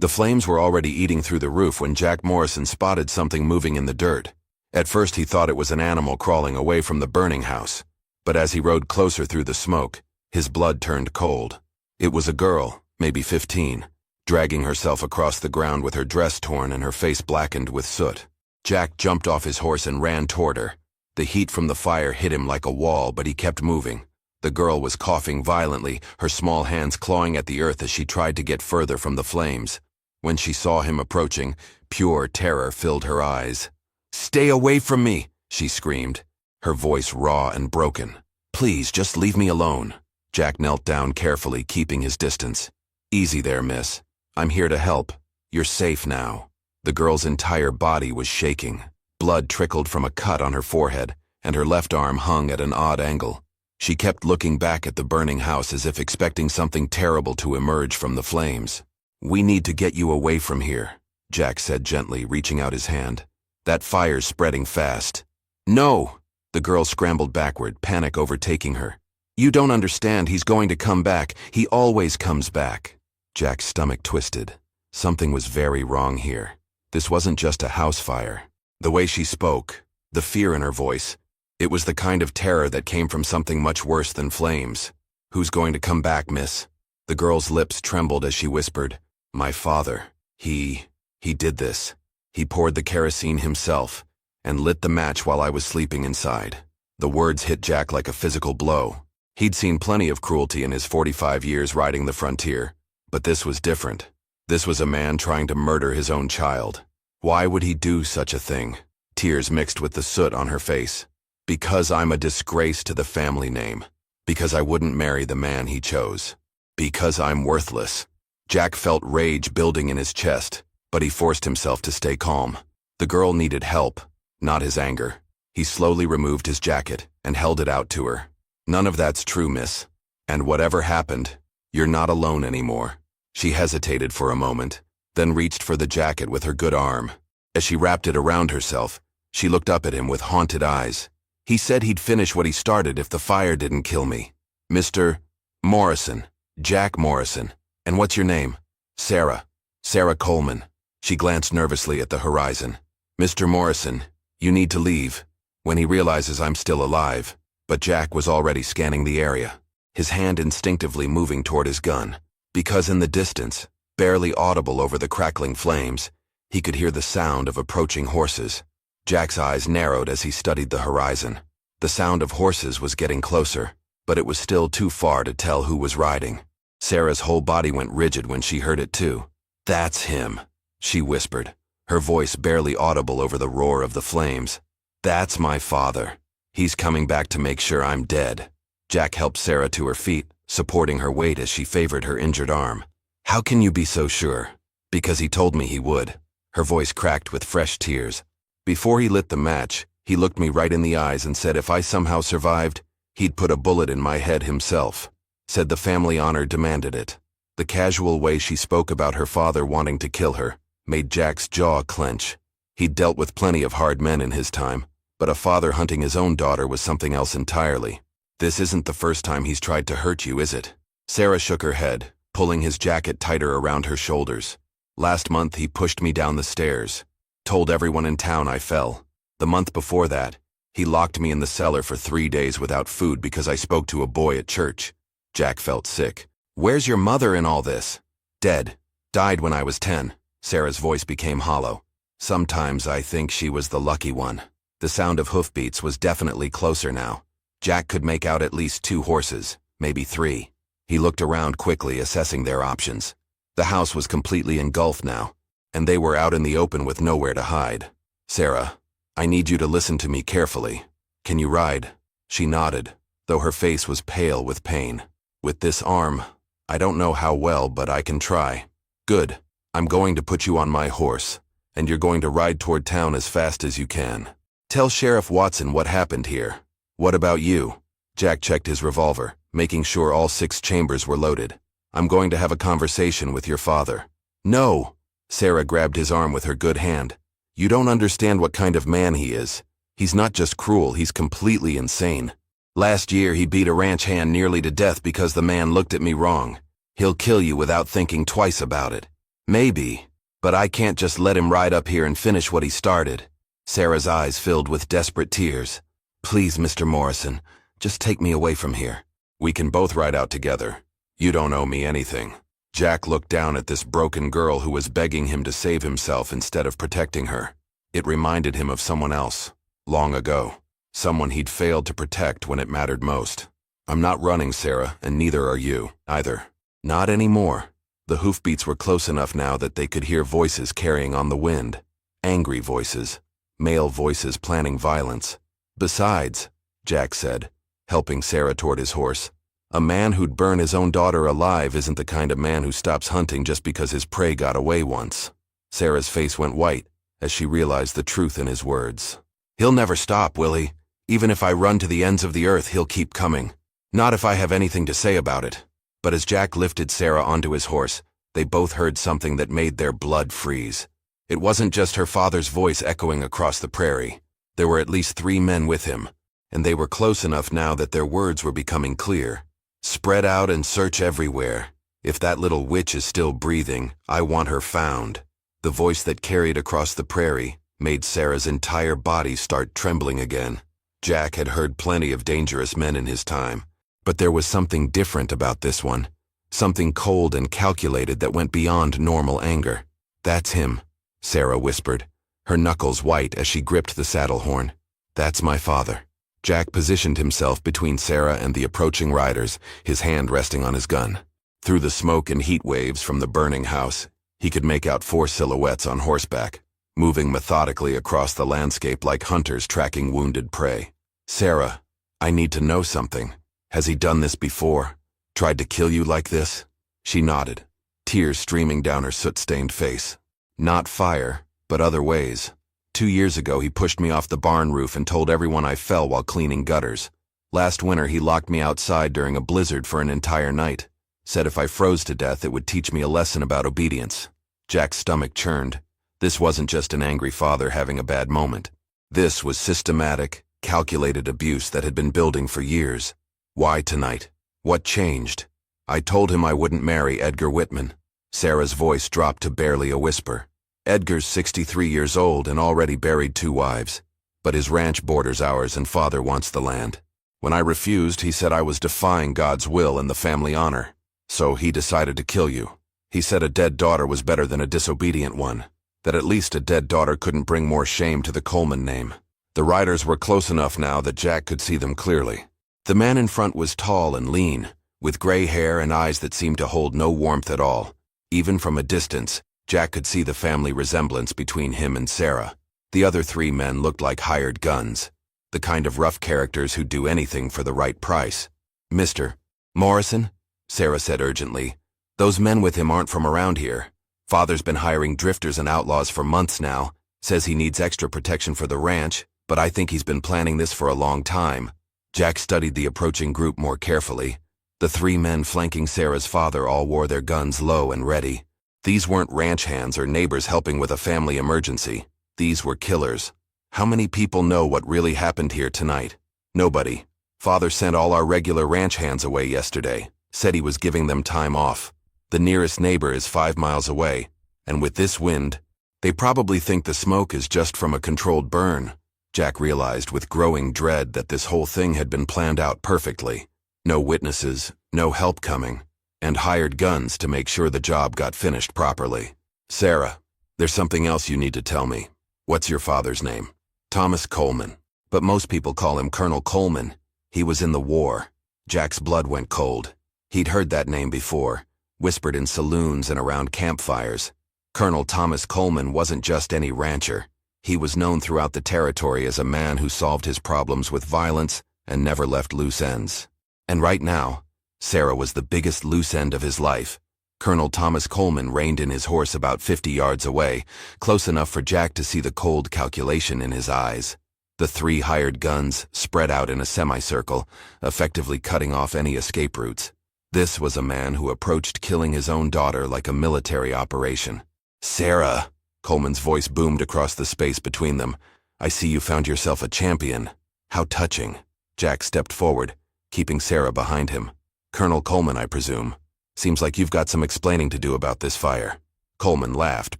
The flames were already eating through the roof when Jack Morrison spotted something moving in the dirt. At first he thought it was an animal crawling away from the burning house, but as he rode closer through the smoke, his blood turned cold. It was a girl, maybe 15, dragging herself across the ground with her dress torn and her face blackened with soot. Jack jumped off his horse and ran toward her. The heat from the fire hit him like a wall, but he kept moving. The girl was coughing violently, her small hands clawing at the earth as she tried to get further from the flames. When she saw him approaching, pure terror filled her eyes. "Stay away from me!" she screamed, her voice raw and broken. "Please, just leave me alone." Jack knelt down carefully, keeping his distance. "Easy there, miss. I'm here to help. You're safe now." The girl's entire body was shaking. Blood trickled from a cut on her forehead, and her left arm hung at an odd angle. She kept looking back at the burning house as if expecting something terrible to emerge from the flames. "We need to get you away from here," Jack said gently, reaching out his hand. "That fire's spreading fast." "No!" The girl scrambled backward, panic overtaking her. "You don't understand. He's going to come back. He always comes back." Jack's stomach twisted. Something was very wrong here. This wasn't just a house fire. The way she spoke, the fear in her voice, it was the kind of terror that came from something much worse than flames. "Who's going to come back, miss?" The girl's lips trembled as she whispered, "My father. He did this. He poured the kerosene himself and lit the match while I was sleeping inside." The words hit Jack like a physical blow. He'd seen plenty of cruelty in his 45 years riding the frontier, but this was different. This was a man trying to murder his own child. Why would he do such a thing? Tears mixed with the soot on her face. "Because I'm a disgrace to the family name. Because I wouldn't marry the man he chose. Because I'm worthless." Jack felt rage building in his chest, but he forced himself to stay calm. The girl needed help, not his anger. He slowly removed his jacket and held it out to her. "None of that's true, miss. And whatever happened, you're not alone anymore." She hesitated for a moment, then reached for the jacket with her good arm. As she wrapped it around herself, she looked up at him with haunted eyes. "He said he'd finish what he started if the fire didn't kill me. Mr. Morrison. Jack Morrison. And what's your name?" "Sarah. Sarah Coleman." She glanced nervously at the horizon. "Mr. Morrison, you need to leave when he realizes I'm still alive." But Jack was already scanning the area, his hand instinctively moving toward his gun, because in the distance, barely audible over the crackling flames, he could hear the sound of approaching horses. Jack's eyes narrowed as he studied the horizon. The sound of horses was getting closer, but it was still too far to tell who was riding. Sarah's whole body went rigid when she heard it too. "That's him," she whispered, her voice barely audible over the roar of the flames. "That's my father. He's coming back to make sure I'm dead." Jack helped Sarah to her feet, supporting her weight as she favored her injured arm. "How can you be so sure?" "Because he told me he would." Her voice cracked with fresh tears. "Before he lit the match, he looked me right in the eyes and said if I somehow survived, he'd put a bullet in my head himself. Said the family honor demanded it." The casual way she spoke about her father wanting to kill her made Jack's jaw clench. He'd dealt with plenty of hard men in his time, but a father hunting his own daughter was something else entirely. "This isn't the first time he's tried to hurt you, is it?" Sarah shook her head, pulling his jacket tighter around her shoulders. "Last month he pushed me down the stairs. Told everyone in town I fell. The month before that, he locked me in the cellar for 3 days without food because I spoke to a boy at church." Jack felt sick. "Where's your mother in all this?" "Dead. Died when I was 10. Sarah's voice became hollow. "Sometimes I think she was the lucky one." The sound of hoofbeats was definitely closer now. Jack could make out at least 2 horses, maybe 3. He looked around quickly, assessing their options. The house was completely engulfed now, and they were out in the open with nowhere to hide. "Sarah, I need you to listen to me carefully. Can you ride?" She nodded, though her face was pale with pain. "With this arm, I don't know how well, but I can try." "Good. I'm going to put you on my horse, and you're going to ride toward town as fast as you can. Tell Sheriff Watson what happened here." "What about you?" Jack checked his revolver, making sure all 6 chambers were loaded. "I'm going to have a conversation with your father." "No!" Sarah grabbed his arm with her good hand. "You don't understand what kind of man he is. He's not just cruel, he's completely insane. Last year he beat a ranch hand nearly to death because the man looked at me wrong. He'll kill you without thinking twice about it." Maybe, but I can't just let him ride up here and finish what he started. Sarah's eyes filled with desperate tears. Please, Mr. Morrison, just take me away from here. We can both ride out together. You don't owe me anything. Jack looked down at this broken girl who was begging him to save himself instead of protecting her. It reminded him of someone else, long ago. Someone he'd failed to protect when it mattered most. I'm not running, Sarah, and neither are you, either. Not anymore. The hoofbeats were close enough now that they could hear voices carrying on the wind. Angry voices. Male voices planning violence. Besides, Jack said, helping Sarah toward his horse, a man who'd burn his own daughter alive isn't the kind of man who stops hunting just because his prey got away once. Sarah's face went white as she realized the truth in his words. He'll never stop, will he? Even if I run to the ends of the earth, he'll keep coming. Not if I have anything to say about it. But as Jack lifted Sarah onto his horse, they both heard something that made their blood freeze. It wasn't just her father's voice echoing across the prairie. There were at least 3 men with him, and they were close enough now that their words were becoming clear. Spread out and search everywhere. If that little witch is still breathing, I want her found. The voice that carried across the prairie made Sarah's entire body start trembling again. Jack had heard plenty of dangerous men in his time, but there was something different about this one. Something cold and calculated that went beyond normal anger. That's him, Sarah whispered, her knuckles white as she gripped the saddle horn. That's my father. Jack positioned himself between Sarah and the approaching riders, his hand resting on his gun. Through the smoke and heat waves from the burning house, he could make out 4 silhouettes on horseback, moving methodically across the landscape like hunters tracking wounded prey. Sarah, I need to know something. Has he done this before? Tried to kill you like this? She nodded, tears streaming down her soot-stained face. Not fire, but other ways. 2 years ago, he pushed me off the barn roof and told everyone I fell while cleaning gutters. Last winter, he locked me outside during a blizzard for an entire night. Said if I froze to death, it would teach me a lesson about obedience. Jack's stomach churned. This wasn't just an angry father having a bad moment. This was systematic, calculated abuse that had been building for years. Why tonight? What changed? I told him I wouldn't marry Edgar Whitman. Sarah's voice dropped to barely a whisper. Edgar's 63 years old and already buried 2 wives. But his ranch borders ours and father wants the land. When I refused, he said I was defying God's will and the family honor. So he decided to kill you. He said a dead daughter was better than a disobedient one. That at least a dead daughter couldn't bring more shame to the Coleman name. The riders were close enough now that Jack could see them clearly. The man in front was tall and lean, with gray hair and eyes that seemed to hold no warmth at all. Even from a distance, Jack could see the family resemblance between him and Sarah. The other 3 men looked like hired guns, the kind of rough characters who'd do anything for the right price. Mr. Morrison, Sarah said urgently, those men with him aren't from around here. Father's been hiring drifters and outlaws for months now, says he needs extra protection for the ranch, but I think he's been planning this for a long time. Jack studied the approaching group more carefully. The 3 men flanking Sarah's father all wore their guns low and ready. These weren't ranch hands or neighbors helping with a family emergency. These were killers. How many people know what really happened here tonight? Nobody. Father sent all our regular ranch hands away yesterday. Said he was giving them time off. The nearest neighbor is 5 miles away. And with this wind, they probably think the smoke is just from a controlled burn. Jack realized with growing dread that this whole thing had been planned out perfectly. No witnesses, no help coming, and hired guns to make sure the job got finished properly. Sarah, there's something else you need to tell me. What's your father's name? Thomas Coleman. But most people call him Colonel Coleman. He was in the war. Jack's blood went cold. He'd heard that name before, whispered in saloons and around campfires. Colonel Thomas Coleman wasn't just any rancher. He was known throughout the territory as a man who solved his problems with violence and never left loose ends. And right now, Sarah was the biggest loose end of his life. Colonel Thomas Coleman reined in his horse about 50 yards away, close enough for Jack to see the cold calculation in his eyes. The 3 hired guns spread out in a semicircle, effectively cutting off any escape routes. This was a man who approached killing his own daughter like a military operation. Sarah, Coleman's voice boomed across the space between them. I see you found yourself a champion. How touching. Jack stepped forward, keeping Sarah behind him. Colonel Coleman, I presume. Seems like you've got some explaining to do about this fire. Coleman laughed,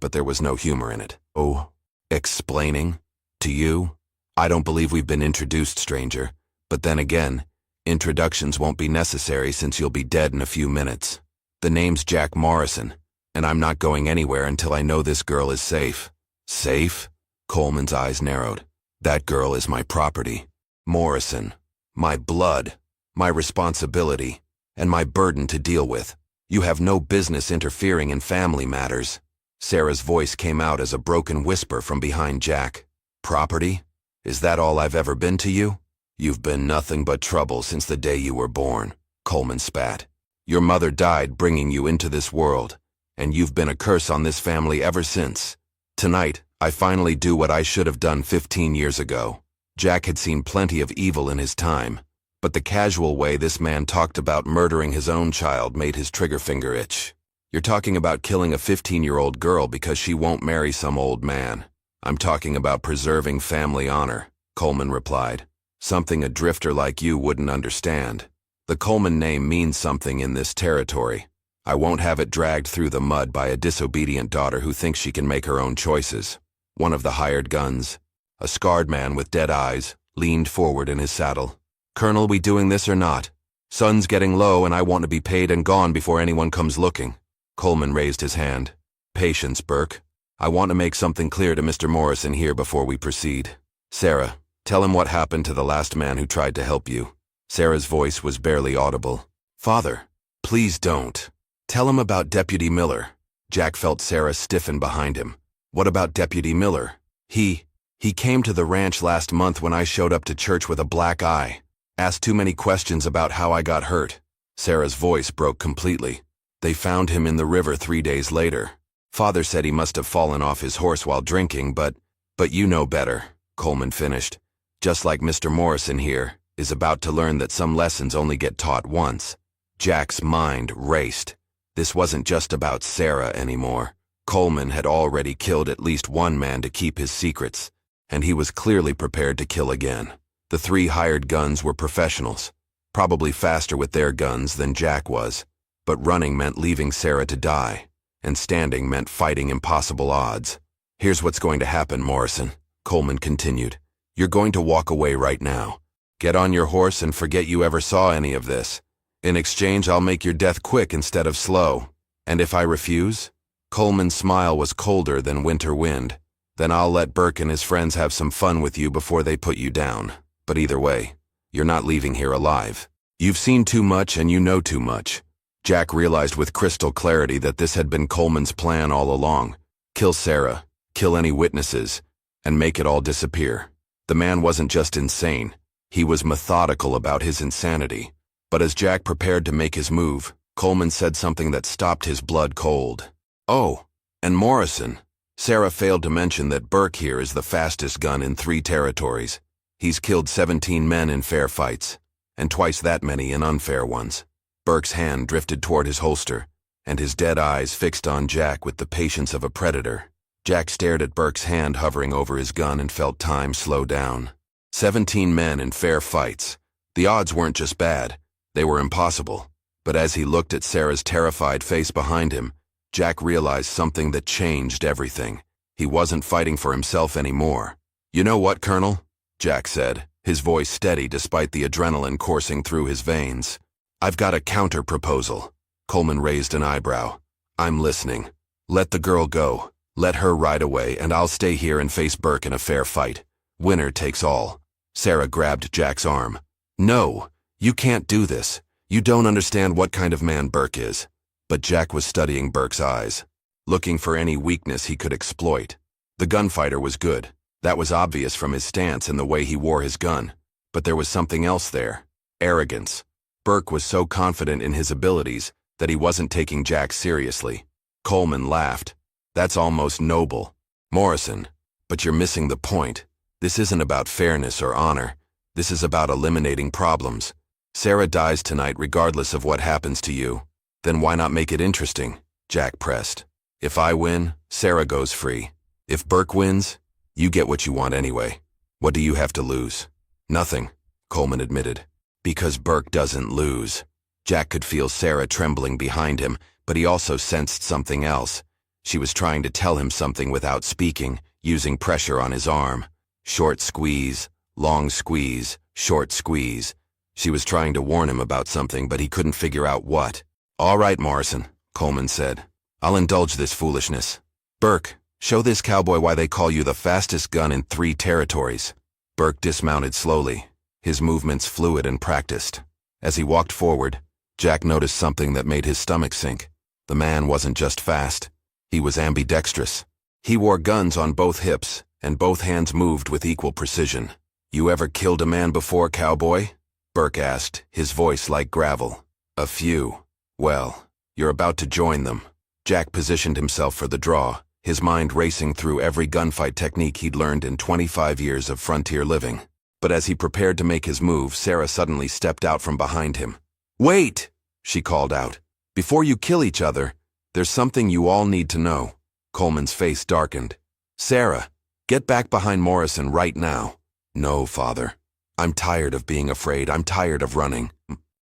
but there was no humor in it. Oh, explaining? To you? I don't believe we've been introduced, stranger. But then again, introductions won't be necessary since you'll be dead in a few minutes. The name's Jack Morrison, and I'm not going anywhere until I know this girl is safe. Safe? Coleman's eyes narrowed. That girl is my property. Morrison. My blood. My responsibility. And my burden to deal with. You have no business interfering in family matters. Sarah's voice came out as a broken whisper from behind Jack. Property? Is that all I've ever been to you? You've been nothing but trouble since the day you were born, Coleman spat. Your mother died bringing you into this world, and you've been a curse on this family ever since. Tonight, I finally do what I should have done 15 years ago. Jack had seen plenty of evil in his time, but the casual way this man talked about murdering his own child made his trigger finger itch. You're talking about killing a 15-year-old girl because she won't marry some old man. I'm talking about preserving family honor, Coleman replied. Something a drifter like you wouldn't understand. The Coleman name means something in this territory. I won't have it dragged through the mud by a disobedient daughter who thinks she can make her own choices. One of the hired guns, a scarred man with dead eyes, leaned forward in his saddle. Colonel, we doing this or not? Sun's getting low and I want to be paid and gone before anyone comes looking. Coleman raised his hand. Patience, Burke. I want to make something clear to Mr. Morrison here before we proceed. Sarah, tell him what happened to the last man who tried to help you. Sarah's voice was barely audible. Father, please don't. Tell him about Deputy Miller. Jack felt Sarah stiffen behind him. What about Deputy Miller? He came to the ranch last month when I showed up to church with a black eye. Asked too many questions about how I got hurt. Sarah's voice broke completely. They found him in the river 3 days later. Father said he must have fallen off his horse while drinking, but you know better, Coleman finished. Just like Mr. Morrison here is about to learn that some lessons only get taught once. Jack's mind raced. This wasn't just about Sarah anymore. Coleman had already killed at least one man to keep his secrets, and he was clearly prepared to kill again. The 3 hired guns were professionals, probably faster with their guns than Jack was, but running meant leaving Sarah to die, and standing meant fighting impossible odds. Here's what's going to happen, Morrison, Coleman continued. You're going to walk away right now. Get on your horse and forget you ever saw any of this. In exchange, I'll make your death quick instead of slow. And if I refuse? Coleman's smile was colder than winter wind. Then I'll let Burke and his friends have some fun with you before they put you down. But either way, you're not leaving here alive. You've seen too much and you know too much. Jack realized with crystal clarity that this had been Coleman's plan all along. Kill Sarah, kill any witnesses, and make it all disappear. The man wasn't just insane. He was methodical about his insanity. But as Jack prepared to make his move, Coleman said something that stopped his blood cold. Oh, and Morrison. Sarah failed to mention that Burke here is the fastest gun in 3 territories. He's killed 17 men in fair fights, and twice that many in unfair ones. Burke's hand drifted toward his holster, and his dead eyes fixed on Jack with the patience of a predator. Jack stared at Burke's hand hovering over his gun and felt time slow down. 17 men in fair fights. The odds weren't just bad, they were impossible. But as he looked at Sarah's terrified face behind him, Jack realized something that changed everything. He wasn't fighting for himself anymore. You know what, Colonel? Jack said, his voice steady despite the adrenaline coursing through his veins. I've got a counter-proposal. Coleman raised an eyebrow. I'm listening. Let the girl go. Let her ride away, and I'll stay here and face Burke in a fair fight. Winner takes all. Sarah grabbed Jack's arm. No, you can't do this. You don't understand what kind of man Burke is. But Jack was studying Burke's eyes, looking for any weakness he could exploit. The gunfighter was good. That was obvious from his stance and the way he wore his gun. But there was something else there. Arrogance. Burke was so confident in his abilities that he wasn't taking Jack seriously. Coleman laughed. That's almost noble. Morrison, but you're missing the point. This isn't about fairness or honor. This is about eliminating problems. Sarah dies tonight regardless of what happens to you. Then why not make it interesting? Jack pressed. If I win, Sarah goes free. If Burke wins, you get what you want anyway. What do you have to lose? Nothing, Coleman admitted. Because Burke doesn't lose. Jack could feel Sarah trembling behind him, but he also sensed something else. She was trying to tell him something without speaking, using pressure on his arm. Short squeeze, long squeeze, short squeeze. She was trying to warn him about something, but he couldn't figure out what. "All right, Morrison," Coleman said. "I'll indulge this foolishness. Burke, show this cowboy why they call you the fastest gun in 3 territories." Burke dismounted slowly, his movements fluid and practiced. As he walked forward, Jack noticed something that made his stomach sink. The man wasn't just fast, he was ambidextrous. He wore guns on both hips, and both hands moved with equal precision. "You ever killed a man before, cowboy?" Burke asked, his voice like gravel. "A few. Well, you're about to join them." Jack positioned himself for the draw, his mind racing through every gunfight technique he'd learned in 25 years of frontier living. But as he prepared to make his move, Sarah suddenly stepped out from behind him. "Wait!" she called out. "Before you kill each other, there's something you all need to know." Coleman's face darkened. "Sarah, get back behind Morrison right now." "No, Father. I'm tired of being afraid. I'm tired of running.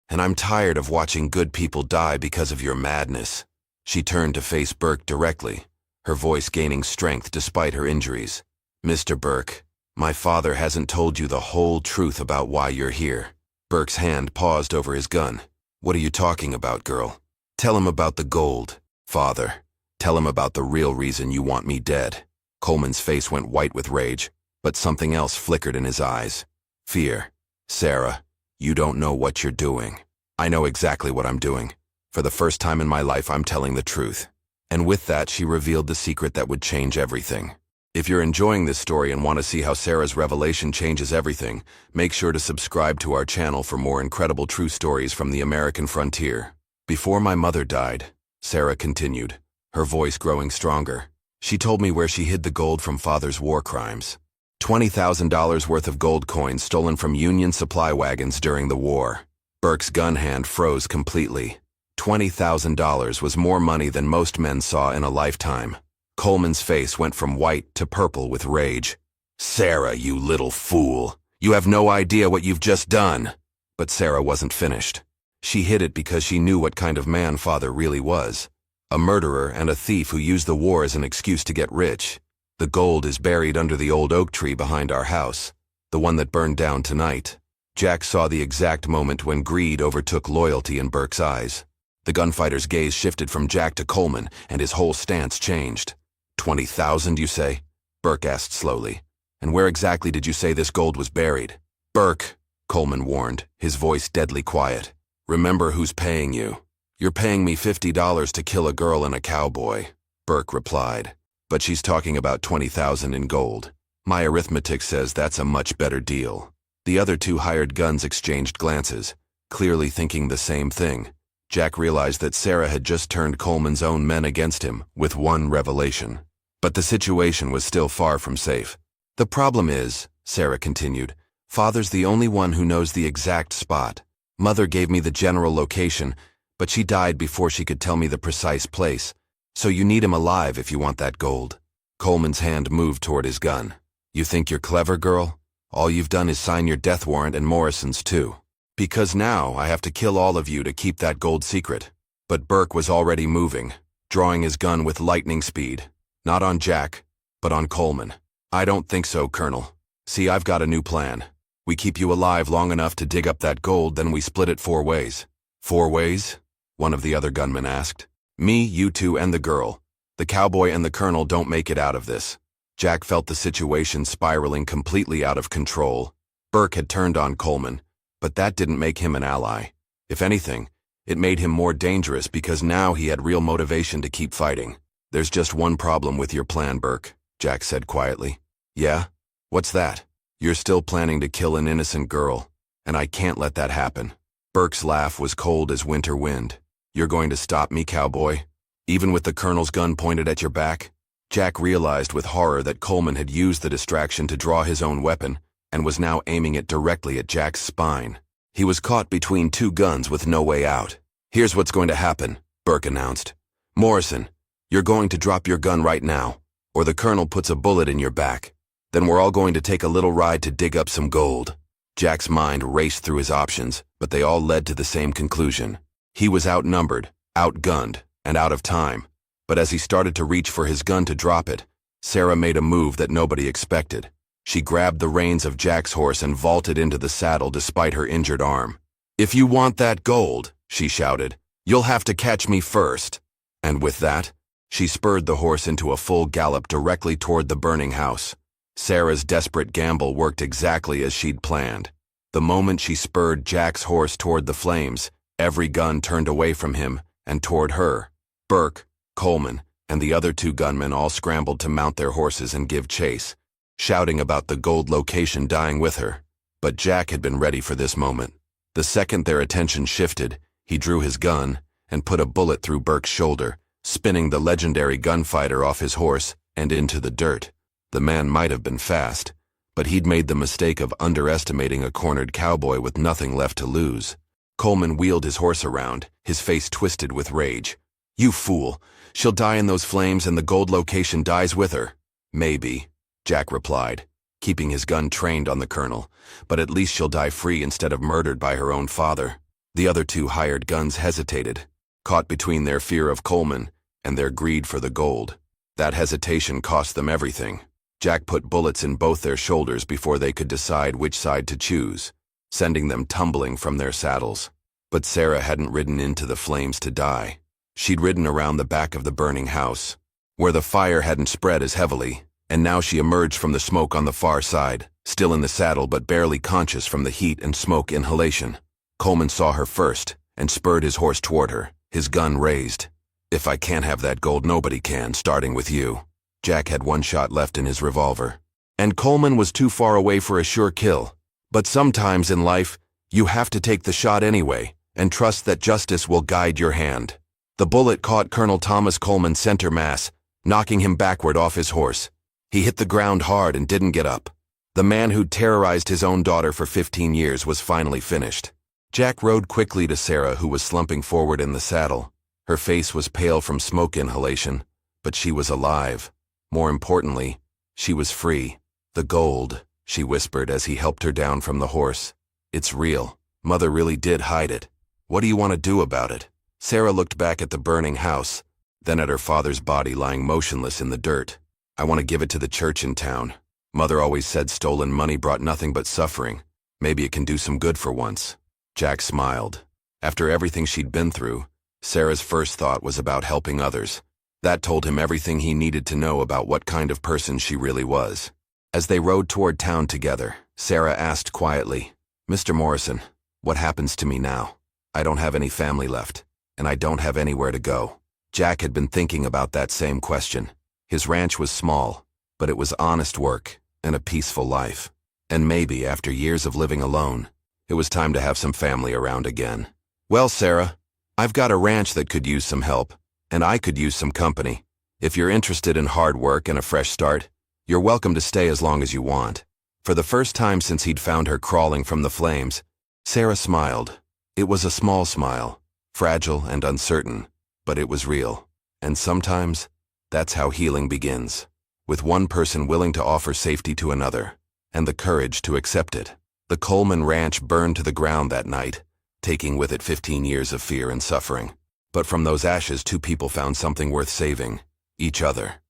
And I'm tired of watching good people die because of your madness." She turned to face Burke directly, her voice gaining strength despite her injuries. "Mr. Burke, my father hasn't told you the whole truth about why you're here." Burke's hand paused over his gun. "What are you talking about, girl? Tell him about the gold, Father. Tell him about the real reason you want me dead." Coleman's face went white with rage, but something else flickered in his eyes. Fear. "Sarah, you don't know what you're doing. I know exactly what I'm doing. For the first time in my life, I'm telling the truth." And with that, she revealed the secret that would change everything. If you're enjoying this story and want to see how Sarah's revelation changes everything, make sure to subscribe to our channel for more incredible true stories from the American frontier. "Before my mother died," Sarah continued, her voice growing stronger, "she told me where she hid the gold from Father's war crimes. $20,000 worth of gold coins stolen from Union supply wagons during the war." Burke's gun hand froze completely. $20,000 was more money than most men saw in a lifetime. Coleman's face went from white to purple with rage. "Sarah, you little fool! You have no idea what you've just done!" But Sarah wasn't finished. She hid it because she knew what kind of man Father really was. A murderer and a thief who used the war as an excuse to get rich. "The gold is buried under the old oak tree behind our house, the one that burned down tonight." Jack saw the exact moment when greed overtook loyalty in Burke's eyes. The gunfighter's gaze shifted from Jack to Coleman, and his whole stance changed. 20,000, you say?" Burke asked slowly. "And where exactly did you say this gold was buried?" "Burke," Coleman warned, his voice deadly quiet. "Remember who's paying you." "You're paying me $50 to kill a girl and a cowboy," Burke replied. "But she's talking about 20,000 in gold. My arithmetic says that's a much better deal." The other 2 hired guns exchanged glances, clearly thinking the same thing. Jack realized that Sarah had just turned Coleman's own men against him with one revelation. But the situation was still far from safe. "The problem is," Sarah continued, "Father's the only one who knows the exact spot. Mother gave me the general location, but she died before she could tell me the precise place. So you need him alive if you want that gold." Coleman's hand moved toward his gun. "You think you're clever, girl? All you've done is sign your death warrant and Morrison's too. Because now I have to kill all of you to keep that gold secret." But Burke was already moving, drawing his gun with lightning speed. Not on Jack, but on Coleman. "I don't think so, Colonel. See, I've got a new plan. We keep you alive long enough to dig up that gold, then we split it 4 ways. "4 ways?" one of the other gunmen asked. "Me, you 2, and the girl. The cowboy and the colonel don't make it out of this." Jack felt the situation spiraling completely out of control. Burke had turned on Coleman, but that didn't make him an ally. If anything, it made him more dangerous because now he had real motivation to keep fighting. "There's just one problem with your plan, Burke," Jack said quietly. "Yeah? What's that?" "You're still planning to kill an innocent girl, and I can't let that happen." Burke's laugh was cold as winter wind. "You're going to stop me, cowboy? Even with the colonel's gun pointed at your back?" Jack realized with horror that Coleman had used the distraction to draw his own weapon, and was now aiming it directly at Jack's spine. He was caught between 2 guns with no way out. "Here's what's going to happen," Burke announced. "Morrison, you're going to drop your gun right now, or the colonel puts a bullet in your back. Then we're all going to take a little ride to dig up some gold." Jack's mind raced through his options, but they all led to the same conclusion. He was outnumbered, outgunned, and out of time. But as he started to reach for his gun to drop it, Sarah made a move that nobody expected. She grabbed the reins of Jack's horse and vaulted into the saddle despite her injured arm. "If you want that gold," she shouted, "you'll have to catch me first." And with that, she spurred the horse into a full gallop directly toward the burning house. Sarah's desperate gamble worked exactly as she'd planned. The moment she spurred Jack's horse toward the flames, every gun turned away from him and toward her. Burke, Coleman, and the other 2 gunmen all scrambled to mount their horses and give chase, shouting about the gold location dying with her. But Jack had been ready for this moment. The second their attention shifted, he drew his gun and put a bullet through Burke's shoulder, spinning the legendary gunfighter off his horse and into the dirt. The man might have been fast, but he'd made the mistake of underestimating a cornered cowboy with nothing left to lose. Coleman wheeled his horse around, his face twisted with rage. "You fool! She'll die in those flames and the gold location dies with her." "Maybe," Jack replied, keeping his gun trained on the colonel, "but at least she'll die free instead of murdered by her own father." The other 2 hired guns hesitated, caught between their fear of Coleman and their greed for the gold. That hesitation cost them everything. Jack put bullets in both their shoulders before they could decide which side to choose, sending them tumbling from their saddles. But Sarah hadn't ridden into the flames to die. She'd ridden around the back of the burning house, where the fire hadn't spread as heavily, and now she emerged from the smoke on the far side, still in the saddle but barely conscious from the heat and smoke inhalation. Coleman saw her first and spurred his horse toward her, his gun raised. "If I can't have that gold, nobody can, starting with you." Jack had 1 shot left in his revolver, and Coleman was too far away for a sure kill. But sometimes in life, you have to take the shot anyway, and trust that justice will guide your hand. The bullet caught Colonel Thomas Coleman's center mass, knocking him backward off his horse. He hit the ground hard and didn't get up. The man who'd terrorized his own daughter for 15 years was finally finished. Jack rode quickly to Sarah, who was slumping forward in the saddle. Her face was pale from smoke inhalation, but she was alive. More importantly, she was free. "The gold," she whispered as he helped her down from the horse. "It's real. Mother really did hide it. What do you want to do about it?" Sarah looked back at the burning house, then at her father's body lying motionless in the dirt. "I want to give it to the church in town. Mother always said stolen money brought nothing but suffering. Maybe it can do some good for once." Jack smiled. After everything she'd been through, Sarah's first thought was about helping others. That told him everything he needed to know about what kind of person she really was. As they rode toward town together, Sarah asked quietly, "Mr. Morrison, what happens to me now? I don't have any family left, and I don't have anywhere to go." Jack had been thinking about that same question. His ranch was small, but it was honest work and a peaceful life. And maybe, after years of living alone, it was time to have some family around again. "Well, Sarah, I've got a ranch that could use some help, and I could use some company. If you're interested in hard work and a fresh start, you're welcome to stay as long as you want." For the first time since he'd found her crawling from the flames, Sarah smiled. It was a small smile, fragile and uncertain, but it was real. And sometimes, that's how healing begins, with one person willing to offer safety to another, and the courage to accept it. The Coleman Ranch burned to the ground that night, taking with it 15 years of fear and suffering. But from those ashes, 2 people found something worth saving: each other.